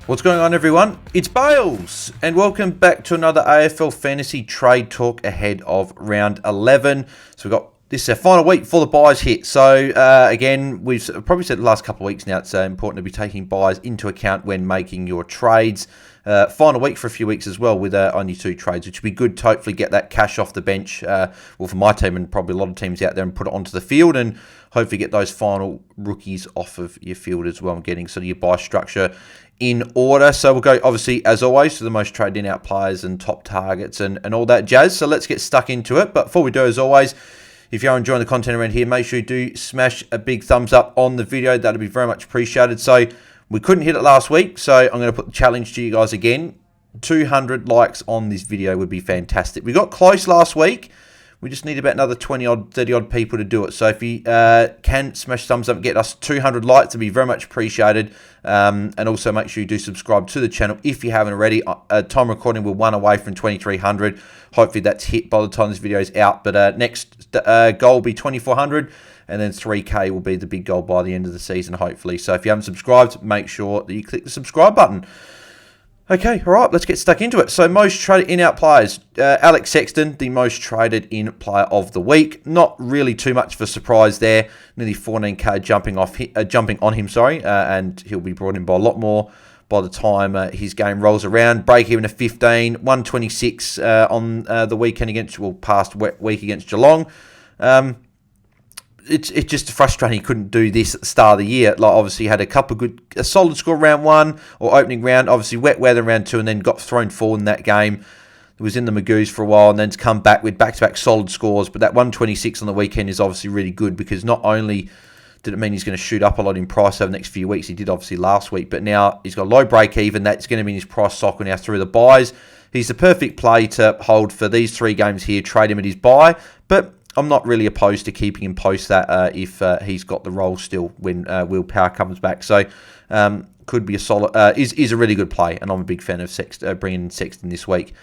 What's going on, everyone? It's Bales, and welcome back to another AFL Fantasy Trade Talk ahead of round 11. So we've got this final week before the buys hit. So again, we've probably said the last couple of weeks now, it's important to be taking buys into account when making your trades. Final week for a few weeks as well with only 2 trades, which would be good to hopefully get that cash off the bench, well, for my team and probably a lot of teams out there, and put it onto the field and hopefully get those final rookies off of your field as well and getting sort of your buy structure in order. So we'll go, obviously, as always, to the most traded out players and top targets and all that jazz. So let's get stuck into it. But before we do, as always, if you are enjoying the content around here, make sure you do smash a big thumbs up on the video. That would be very much appreciated. So we couldn't hit it last week, so I'm going to put the challenge to you guys again. 200 likes on this video would be fantastic. We got close last week. We just need about another 20-odd, 30-odd people to do it. So if you can smash thumbs up and get us 200 likes, it'd be very much appreciated. And also make sure you do subscribe to the channel if you haven't already. Time recording, we're 1 away from 2,300. Hopefully that's hit by the time this video is out. But next goal will be 2,400. And then 3K will be the big goal by the end of the season, hopefully. So if you haven't subscribed, make sure that you click the subscribe button. Okay, all right, let's get stuck into it. So most traded in-out players. Alex Sexton, the most traded in player of the week. Not really too much of a surprise there. Nearly 14K jumping on him, and he'll be brought in by a lot more by the time his game rolls around. Break even at 15, 126 on the weekend against, well, past week against Geelong. It's just frustrating he couldn't do this at the start of the year. Like, obviously, he had a solid score round 1 or opening round. Obviously, wet weather round 2, and then got thrown forward in that game. He was in the Magoos for a while, and then to come back with back-to-back solid scores. But that 126 on the weekend is obviously really good, because not only did it mean he's going to shoot up a lot in price over the next few weeks, he did obviously last week, but now he's got a low break even. That's going to mean his price cycle now through the buys. He's the perfect play to hold for these 3 games here. Trade him at his buy, but I'm not really opposed to keeping him post that if he's got the role still when Will Power comes back. So could be a solid, is a really good play, and I'm a big fan of bringing in Sexton this week.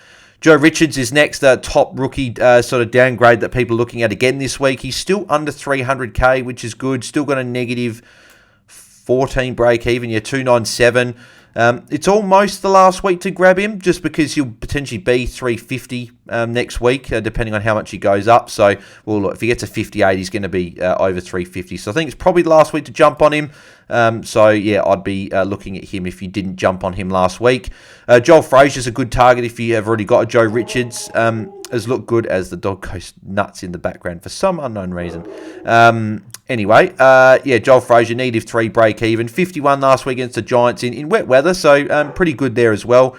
Joe Richards is next, top rookie sort of downgrade that people are looking at again this week. He's still under 300k, which is good. Still got a negative 14 break even, 297. It's almost the last week to grab him, just because he'll potentially be 350 next week, depending on how much he goes up. So, well, look, if he gets a 58, he's going to be over 350. So I think it's probably the last week to jump on him. So, yeah, I'd be looking at him if you didn't jump on him last week. Joel Frazier's a good target if you have already got a Joe Richards. Has looked good as the dog goes nuts in the background for some unknown reason. Anyway, Joel Frazier, negative 3 break even. 51 last week against the Giants in wet weather, so pretty good there as well.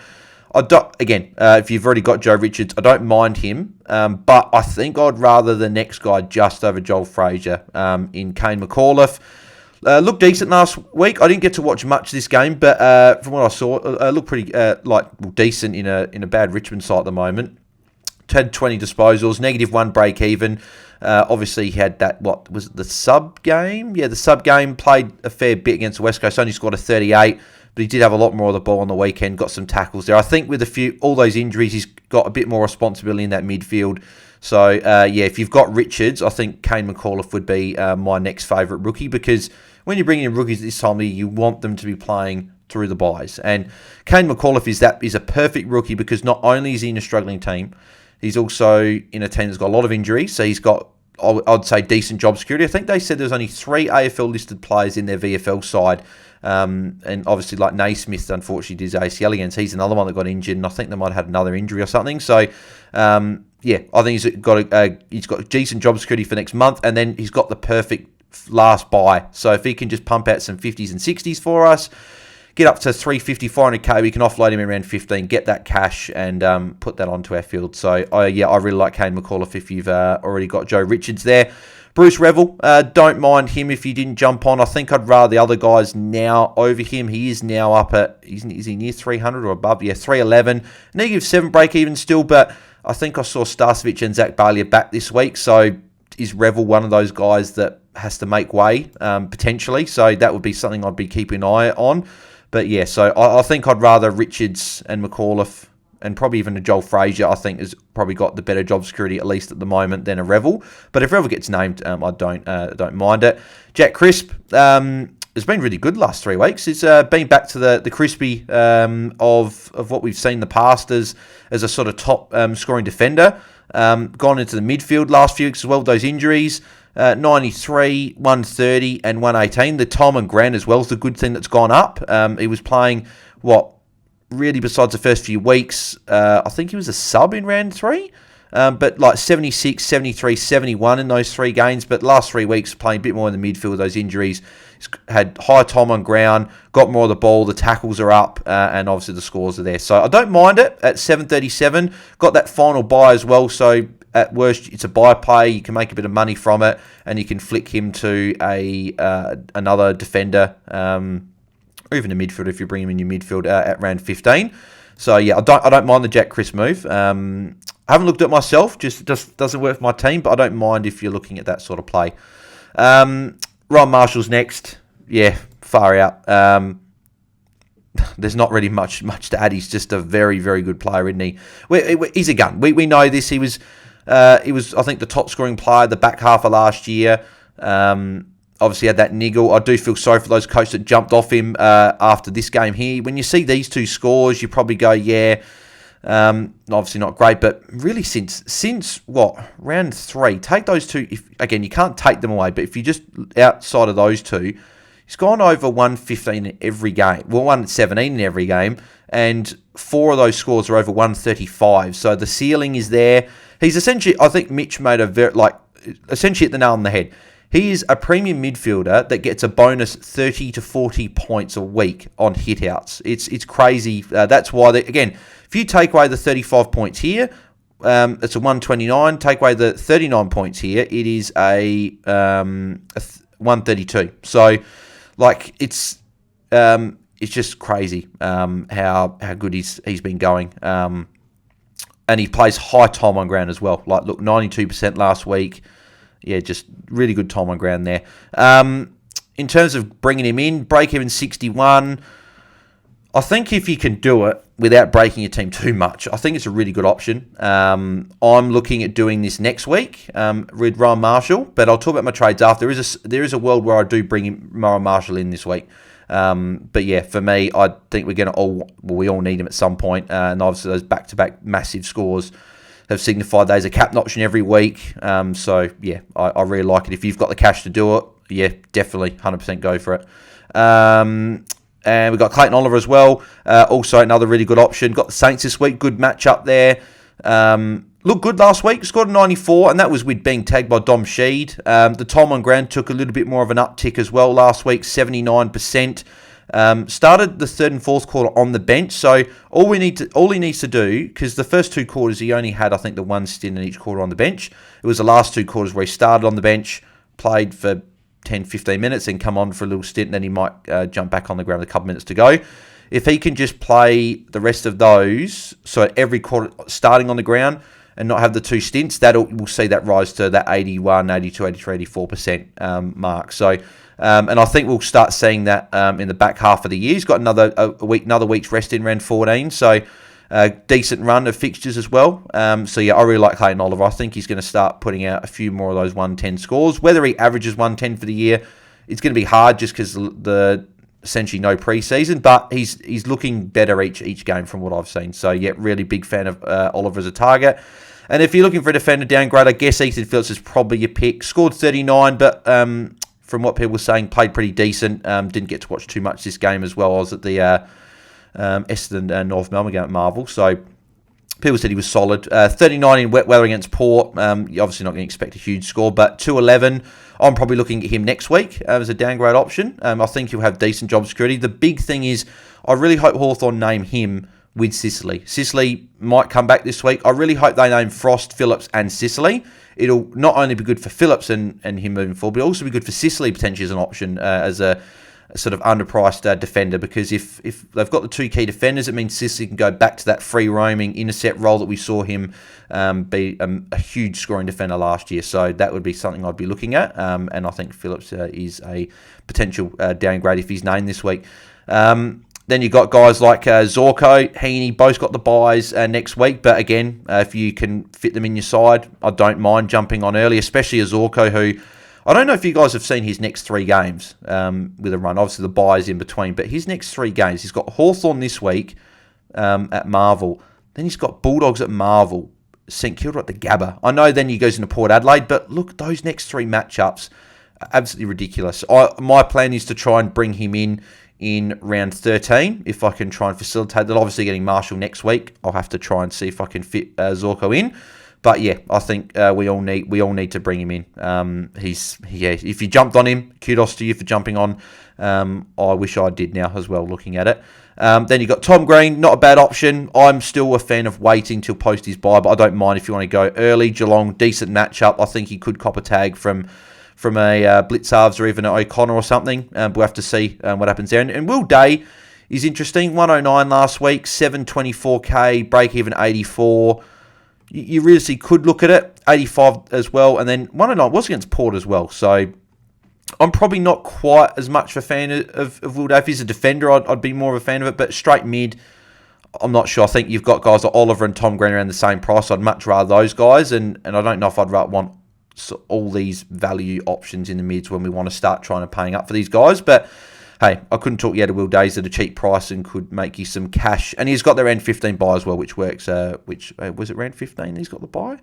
If you've already got Joe Richards, I don't mind him, but I think I'd rather the next guy just over Joel Frazier in Kane McAuliffe. Looked decent last week. I didn't get to watch much this game, but from what I saw, looked pretty decent in a bad Richmond side at the moment. Had 20 disposals, negative 1 break even. Obviously, he had that, what was it, the sub game? Yeah, the sub game, played a fair bit against the West Coast, only scored a 38, but he did have a lot more of the ball on the weekend, got some tackles there. I think with all those injuries, he's got a bit more responsibility in that midfield. So, if you've got Richards, I think Kane McAuliffe would be my next favourite rookie, because when you're bringing in rookies this time of year, you want them to be playing through the buys. And Kane McAuliffe is a perfect rookie, because not only is he in a struggling team, he's also in a team that's got a lot of injuries, so he's got, I'd say, decent job security. I think they said there's only 3 AFL-listed players in their VFL side, and obviously, like Naismith, unfortunately, did his ACL again, so he's another one that got injured, and I think they might have had another injury or something. So, I think he's got decent job security for next month, and then he's got the perfect last buy. So if he can just pump out some 50s and 60s for us, get up to 350, 400k, we can offload him around 15, get that cash, and put that onto our field. So, I really like Kane McAuliffe if you've already got Joe Richards there. Bruce Revel, don't mind him if you didn't jump on. I think I'd rather the other guys now over him. He is now up at, is he near 300 or above? Yeah, 311. Negative 7 break even still, but I think I saw Starcevic and Zach Bailey are back this week. So is Revel one of those guys that has to make way, potentially? So that would be something I'd be keeping an eye on. But yeah, so I think I'd rather Richards and McAuliffe, and probably even a Joel Frazier, I think, has probably got the better job security, at least at the moment, than a Revel. But if Revel gets named, I don't mind it. Jack Crisp, has been really good the last 3 weeks. It's been back to the crispy of what we've seen in the past as a sort of top scoring defender. Gone into the midfield last few weeks as well, those injuries. 93, 130 and 118. The Tom and Grant as well is the good thing that's gone up. He was playing, really besides the first few weeks, I think he was a sub in round 3. But like 76, 73, 71 in those 3 games. But last 3 weeks playing a bit more in the midfield with those injuries. He's had high time on ground, got more of the ball, the tackles are up, and obviously the scores are there. So I don't mind it at 737. Got that final buy as well, so at worst it's a buy play. You can make a bit of money from it, and you can flick him to another defender, or even a midfield if you bring him in your midfield at round 15. So yeah, I don't mind the Jack Chris move. I haven't looked at it myself, just doesn't work for my team, but I don't mind if you're looking at that sort of play. Ryan Marshall's next. Yeah, far out. There's not really much to add. He's just a very, very good player, isn't he? He's a gun. We know this. He was, I think, the top scoring player the back half of last year. Obviously had that niggle. I do feel sorry for those coaches that jumped off him after this game here. When you see these 2 scores, you probably go, yeah, obviously not great. But really, since round 3, take those 2. Again, you can't take them away, but if you just outside of those 2, he's gone over 115 in every game. Well, 117 in every game, and 4 of those scores are over 135. So the ceiling is there. He's essentially, I think Mitch made essentially hit the nail on the head. He is a premium midfielder that gets a bonus 30 to 40 points a week on hitouts. It's crazy. That's why, again, if you take away the 35 points here, it's a 129. Take away the 39 points here, it is a 132. So, it's just crazy how good he's been going. And he plays high time on ground as well. 92% last week. Yeah, just really good time on ground there. In terms of bringing him in, break even 61. I think if you can do it without breaking your team too much, I think it's a really good option. I'm looking at doing this next week with Ryan Marshall, but I'll talk about my trades after. There is a world where I do bring Ryan Marshall in this week. But yeah, for me, I think we all need him at some point. And obviously those back-to-back massive scores have signified there's a captain option every week. So, yeah, I really like it. If you've got the cash to do it, yeah, definitely 100% go for it. And we've got Clayton Oliver as well. Also another really good option. Got the Saints this week. Good matchup there. Looked good last week. Scored a 94, and that was with being tagged by Dom Sheed. The time on ground took a little bit more of an uptick as well last week, 79%. Started the 3rd and 4th quarter on the bench, so all he needs to do, because the first 2 quarters he only had, I think, the 1 stint in each quarter on the bench. It was the last 2 quarters where he started on the bench, played for 10, 15 minutes, and come on for a little stint, and then he might jump back on the ground with a couple minutes to go. If he can just play the rest of those, so every quarter starting on the ground and not have the 2 stints, we'll see that rise to that 81, 82, 83, 84% mark. So. And I think we'll start seeing that in the back half of the year. He's got another week's rest in round 14, so decent run of fixtures as well. So yeah, I really like Clayton Oliver. I think he's going to start putting out a few more of those 110 scores. Whether he averages 110 for the year, it's going to be hard just because the essentially no preseason, but he's looking better each game from what I've seen. So yeah, really big fan of Oliver as a target. And if you're looking for a defender downgrade, I guess Ethan Phillips is probably your pick. Scored 39, but from what people were saying, played pretty decent. Didn't get to watch too much this game as well. I was at the Essendon and North Melbourne game at Marvel, so people said he was solid. 39 in wet weather against Port. You're obviously not going to expect a huge score, but 211. I'm probably looking at him next week as a downgrade option. I think he'll have decent job security. The big thing is, I really hope Hawthorn name him with Sicily. Sicily might come back this week. I really hope they name Frost, Phillips and Sicily. It'll not only be good for Phillips and him moving forward, but also be good for Sicily potentially as an option as a sort of underpriced defender, because if they've got the 2 key defenders, it means Sicily can go back to that free roaming intercept role that we saw him be a huge scoring defender last year. So that would be something I'd be looking at, and I think Phillips is a potential downgrade if he's named this week. Then you've got guys like Zorko, Heaney, both got the buys next week. But again, if you can fit them in your side, I don't mind jumping on early, especially a Zorko who I don't know if you guys have seen his next 3 games with a run. Obviously, the bye is in between, but his next 3 games, he's got Hawthorn this week at Marvel. Then he's got Bulldogs at Marvel, St Kilda at the Gabba. I know then he goes into Port Adelaide, but look, those next 3 matchups are absolutely ridiculous. My plan is to try and bring him in round 13, if I can try and facilitate that. Obviously, getting Marshall next week, I'll have to try and see if I can fit Zorko in. But yeah, I think we all need to bring him in. If you jumped on him, kudos to you for jumping on. I wish I did now as well, looking at it. Then you got Tom Green, not a bad option. I'm still a fan of waiting till post his bye, but I don't mind if you want to go early. Geelong, decent matchup. I think he could cop a tag from a Blitzarves or even an O'Connor or something. We'll have to see what happens there. And Will Day is interesting. 109 last week, 724k, break even 84. You really could look at it. 85 as well. And then 109 was against Port as well. So I'm probably not quite as much of a fan of Will Day. If he's a defender, I'd be more of a fan of it. But straight mid, I'm not sure. I think you've got guys like Oliver and Tom Green around the same price. I'd much rather those guys. And I don't know if I'd want all these value options in the mids when we want to start trying to paying up for these guys. But hey, I couldn't talk you out of Will Days at a cheap price and could make you some cash. And he's got the round 15 buy as well, which works. Was it round 15 he's got the buy?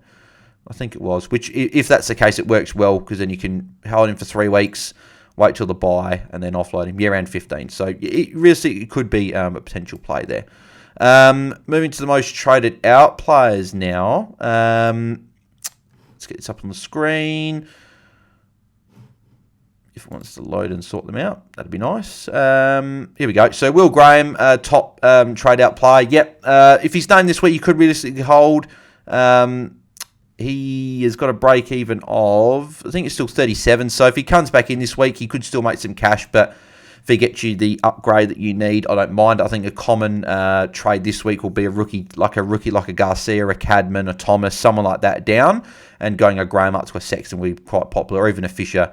I think it was. Which, if that's the case, it works well because then you can hold him for 3 weeks, wait till the buy, and then offload him. Yeah, round 15. So it could be a potential play there. Moving to the most traded out players now. Let's get this up on the screen. If it wants to load and sort them out, that'd be nice. Here we go. So Will Graham, top trade out player. Yep. If he's named this week, you could realistically hold. He has got a break even of, I think it's still 37. So if he comes back in this week, he could still make some cash. But if he gets you the upgrade that you need, I don't mind. I think a common trade this week will be a rookie like a Garcia, a Cadman, a Thomas, someone like that down, and going a Graham up to a Sexton will be quite popular, or even a Fisher.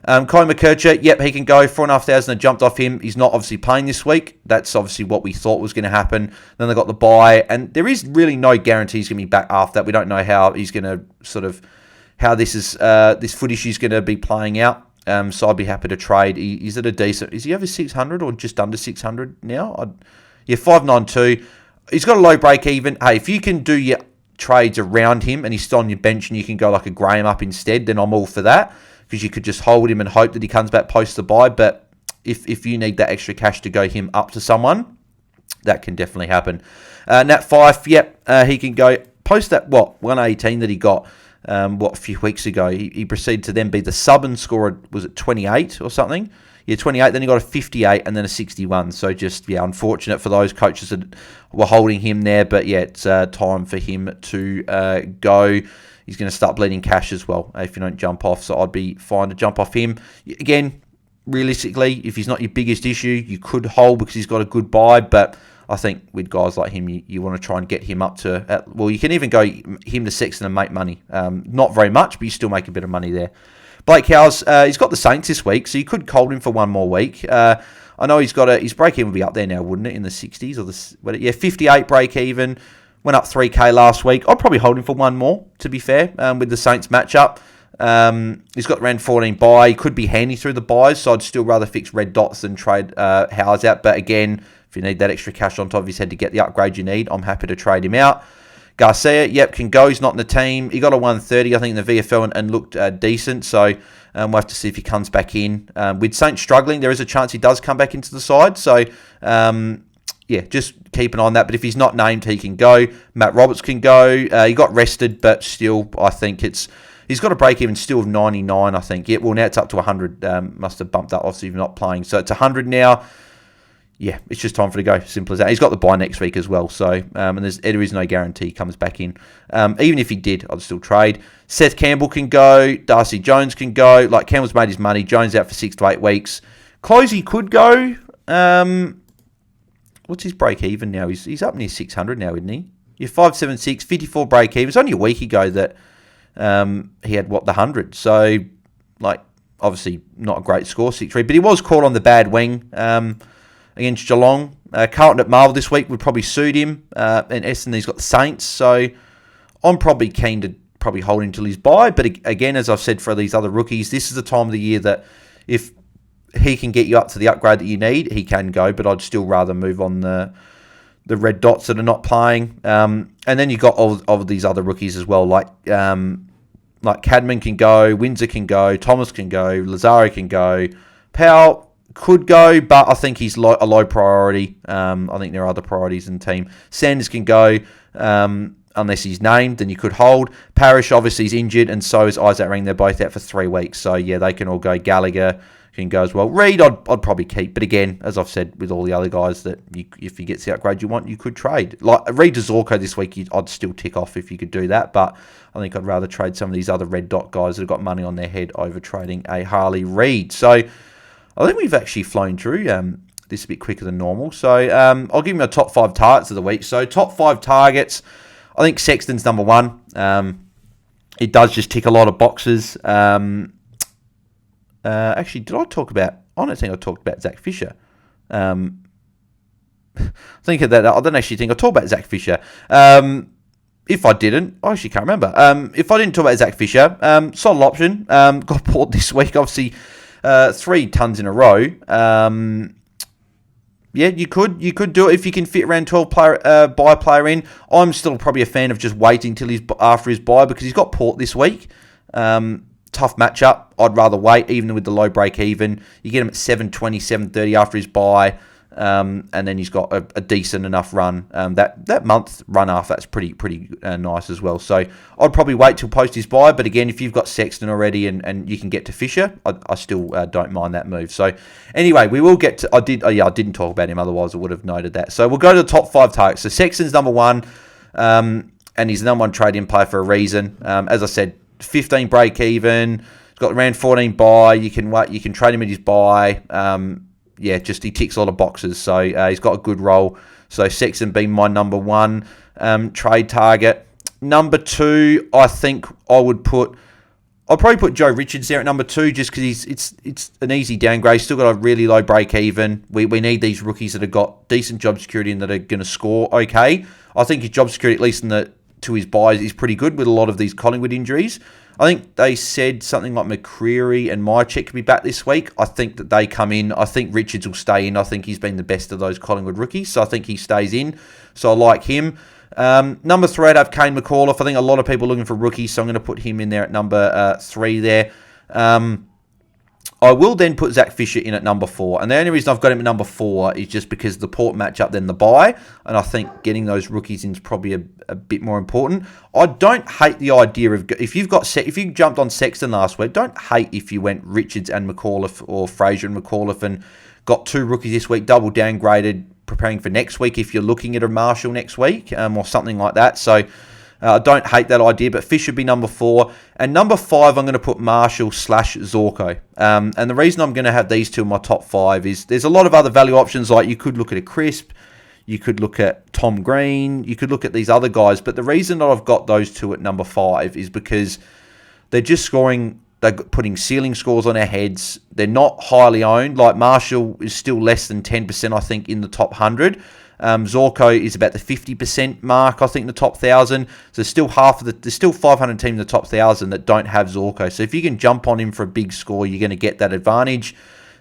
Colin McKercher, yep, he can go. 4,500 and jumped off him. He's not obviously playing this week. That's obviously what we thought was going to happen. Then they got the bye, and there is really no guarantee he's going to be back after that. We don't know how he's going to how this foot issue is going to be playing out. So I'd be happy to trade. Is it a decent? Is he over 600 or just under 600 now? 592. He's got a low break even. Hey, if you can do your trades around him and he's still on your bench and you can go like a Graham up instead, then I'm all for that. Because you could just hold him and hope that he comes back post the bye. But if you need that extra cash to go him up to someone, that can definitely happen. Nat Fyfe, yep, he can go post that, 118 that he got, a few weeks ago. He proceeded to then be the sub and scorer, was it 28 or something? Yeah, 28, then he got a 58 and then a 61. So just, unfortunate for those coaches that were holding him there. But yeah, it's time for him to go. He's going to start bleeding cash as well if you don't jump off. So I'd be fine to jump off him. Again, realistically, if he's not your biggest issue, you could hold because he's got a good buy. But I think with guys like him, you want to try and get him up to... you can even go him to Sexton and make money. Not very much, but you still make a bit of money there. Blake Howes, he's got the Saints this week, so you could hold him for one more week. I know he's got his break-even would be up there now, wouldn't it? In the 60s or 58 break-even. Went up 3k last week. I'd probably hold him for one more, to be fair, with the Saints matchup. He's got round 14 bye. He could be handy through the buys, so I'd still rather fix red dots than trade Howes out. But again, if you need that extra cash on top of his head to get the upgrade you need, I'm happy to trade him out. Garcia, yep, can go. He's not in the team. He got a 130, I think, in the VFL and looked decent. So we'll have to see if he comes back in. With Saints struggling, there is a chance he does come back into the side. So... just keep an eye on that. But if he's not named, he can go. Matt Roberts can go. He got rested, but still, I think he's got a break even still of 99, I think. Yeah, well, now it's up to 100. Must have bumped up, obviously, if you're not playing. So it's 100 now. Yeah, it's just time for to go. Simple as that. He's got the bye next week as well. So, and there is no guarantee he comes back in. Even if he did, I'd still trade. Seth Campbell can go. Darcy Jones can go. Like, Campbell's made his money. Jones out for 6 to 8 weeks. Closey could go. What's his break even now? He's up near 600 now, isn't he? Yeah, 576, 54 break even. It's only a week ago that he had, the 100. So, obviously not a great score, 6-3. But he was caught on the bad wing against Geelong. Carlton at Marvel this week would probably suit him. And Essendon, he's got the Saints. So, I'm probably keen to probably hold until his bye. But again, as I've said for these other rookies, this is the time of the year that if he can get you up to the upgrade that you need, he can go. But I'd still rather move on the red dots that are not playing. And then you've got all of these other rookies as well, like Cadman can go, Windsor can go, Thomas can go, Lazaro can go, Powell could go, but I think he's a low priority. I think there are other priorities in the team. Sanders can go, unless he's named, then you could hold. Parrish obviously is injured, and so is Isaac Ring. They're both out for 3 weeks, so yeah, they can all go. Gallagher can go as well. Reed, I'd probably keep, but again, as I've said with all the other guys, that if he gets the upgrade you want, you could trade. Like Reed to Zorko this week, I'd still tick off if you could do that, but I think I'd rather trade some of these other red dot guys that have got money on their head over trading a Harley Reid. So I think we've actually flown through this a bit quicker than normal. So I'll give you my top 5 targets of the week. So top 5 targets, I think Sexton's number 1. It does just tick a lot of boxes. Actually, did I talk about... I don't think I talked about Zach Fisher. Think of that. I don't actually think I talked about Zach Fisher. If I didn't, I actually can't remember. If I didn't talk about Zach Fisher, solid option. Got bought this week, obviously, 3 tons in a row. Yeah, you could do it if you can fit around 12 buy player in. I'm still probably a fan of just waiting till he's after his buy because he's got Port this week. Tough matchup. I'd rather wait, even with the low break even. You get him at 7.20, 7.30 after his buy, and then he's got a decent enough run. That month run after that's pretty nice as well. So I'd probably wait till post his buy. But again, if you've got Sexton already and you can get to Fisher, I still don't mind that move. So anyway, we will get to. I didn't talk about him. Otherwise, I would have noted that. So we'll go to the top 5 targets. So Sexton's number 1, and he's the number 1 trade-in player for a reason. As I said, 15 break even. He's got around 14 buy. You can trade him at his buy. Just he ticks a lot of boxes. So he's got a good role. So Sexton being my number 1 trade target. Number 2, I think I'll probably put Joe Richards there at number 2 just because it's an easy downgrade. Still got a really low break even. We need these rookies that have got decent job security and that are going to score okay. I think his job security, at least to his buys, is pretty good with a lot of these Collingwood injuries. I think they said something like McCreary and Mychek could be back this week. I think that they come in. I think Richards will stay in. I think he's been the best of those Collingwood rookies, so I think he stays in. So I like him. Number 3, I'd have Kane McAuliffe. I think a lot of people are looking for rookies, so I'm going to put him in there at number 3 there. I will then put Zach Fisher in at number 4. And the only reason I've got him at number 4 is just because the Port matchup, then the bye. And I think getting those rookies in is probably a bit more important. I don't hate the idea of... If you jumped on Sexton last week, don't hate if you went Richards and McAuliffe or Fraser and McAuliffe and got 2 rookies this week, double downgraded, preparing for next week if you're looking at a Marshall next week or something like that. So... I don't hate that idea, but Fish should be number 4. And number 5, I'm going to put Marshall / Zorko. And the reason I'm going to have these 2 in my top 5 is there's a lot of other value options. Like you could look at a Crisp, you could look at Tom Green, you could look at these other guys. But the reason that I've got those 2 at number 5 is because they're just scoring, they're putting ceiling scores on their heads. They're not highly owned. Like Marshall is still less than 10%, I think, in the top 100. Zorko is about the 50% mark, I think, in the top 1,000. So there's still 500 teams in the top 1,000 that don't have Zorko. So if you can jump on him for a big score, you're going to get that advantage.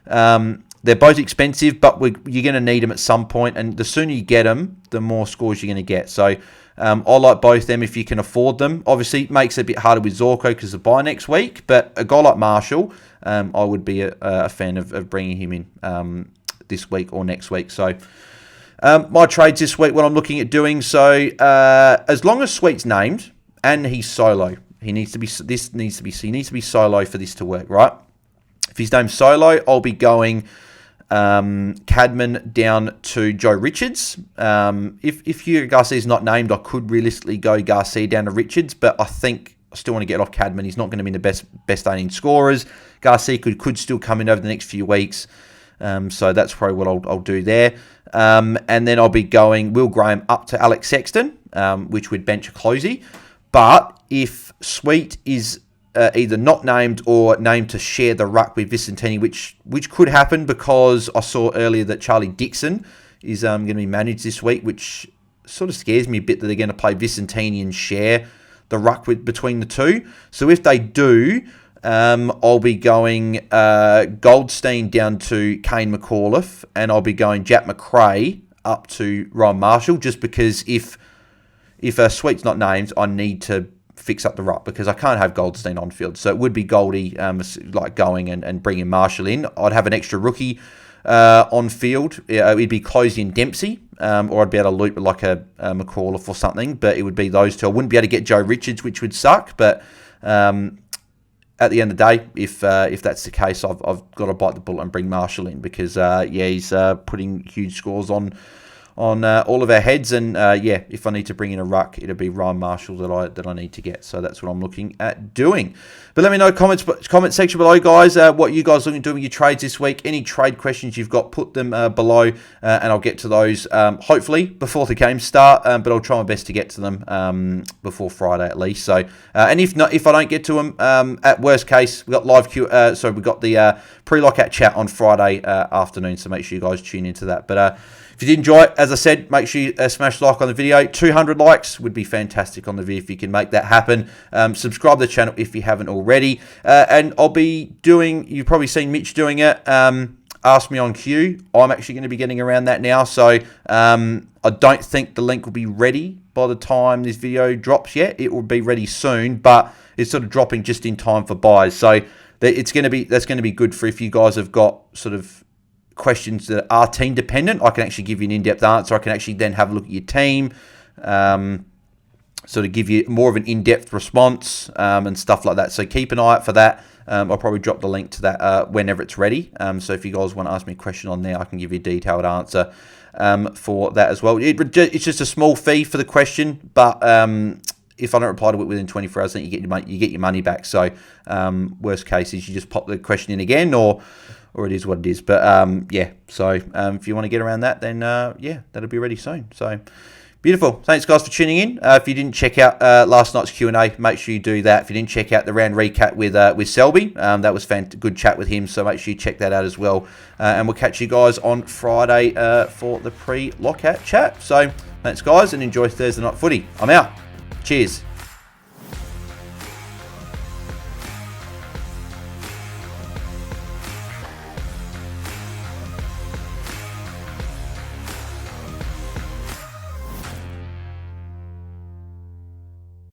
They're both expensive, but you're going to need them at some point. And the sooner you get them, the more scores you're going to get. So I like both them if you can afford them. Obviously, it makes it a bit harder with Zorko because of bye next week. But a guy like Marshall, I would be a fan of bringing him in this week or next week. So... my trades this week, what I'm looking at doing, so as long as Sweet's named and he's solo, he needs to be solo for this to work, right? If he's named solo, I'll be going Cadman down to Joe Richards. If Hugo Garcia is not named, I could realistically go Garcia down to Richards, but I think I still want to get off Cadman. He's not going to be the best earning scorers. Garcia could still come in over the next few weeks. So that's probably what I'll do there. And then I'll be going Will Graham up to Alex Sexton, which would bench a closey. But if Sweet is either not named or named to share the ruck with Vicentini, which could happen because I saw earlier that Charlie Dixon is going to be managed this week, which sort of scares me a bit that they're going to play Vicentini and share the ruck between the two. So if they do, I'll be going Goldstein down to Kane McAuliffe, and I'll be going Jack McRae up to Ryan Marshall, just because if Sweet's not named, I need to fix up the ruck because I can't have Goldstein on field. So it would be Goldie like going and bringing Marshall in. I'd have an extra rookie on field. It'd be Closey and Dempsey, or I'd be able to loop like a McAuliffe or something, but it would be those two. I wouldn't be able to get Joe Richards, which would suck, but at the end of the day, if that's the case, I've got to bite the bullet and bring Marshall in because he's putting huge scores on all of our heads, and if I need to bring in a ruck, it'll be Ryan Marshall that I need to get. So that's what I'm looking at doing. But let me know comment section below, guys, what you guys are looking to do with your trades this week. Any trade questions you've got, put them below, and I'll get to those hopefully before the games start. But I'll try my best to get to them before Friday at least. So and if I don't get to them, at worst case, we got live we got the pre-lockout chat on Friday afternoon. So make sure you guys tune into that. But if you did enjoy it, as I said, make sure you smash like on the video. 200 likes would be fantastic on the video if you can make that happen. Subscribe to the channel if you haven't already. And I'll be doing, you've probably seen Mitch doing it, Ask Me on Q. I'm actually going to be getting around that now. So I don't think the link will be ready by the time this video drops yet. It will be ready soon, but it's sort of dropping just in time for buys. So that's going to be good for if you guys have got sort of questions that are team dependent. I can actually give you an in-depth answer. I can actually then have a look at your team, sort of give you more of an in-depth response and stuff like that. So keep an eye out for that. I'll probably drop the link to that whenever it's ready. So if you guys want to ask me a question on there, I can give you a detailed answer for that as well. It's just a small fee for the question, but if I don't reply to it within 24 hours, then you get your money back. So worst case is you just pop the question in again, or it is what it is. But so if you want to get around that, then that'll be ready soon. So beautiful. Thanks, guys, for tuning in. If you didn't check out last night's Q&A, make sure you do that. If you didn't check out the round recap with Selby, that was good chat with him. So make sure you check that out as well. And we'll catch you guys on Friday for the pre-lockout chat. So thanks, guys, and enjoy Thursday night footy. I'm out. Cheers.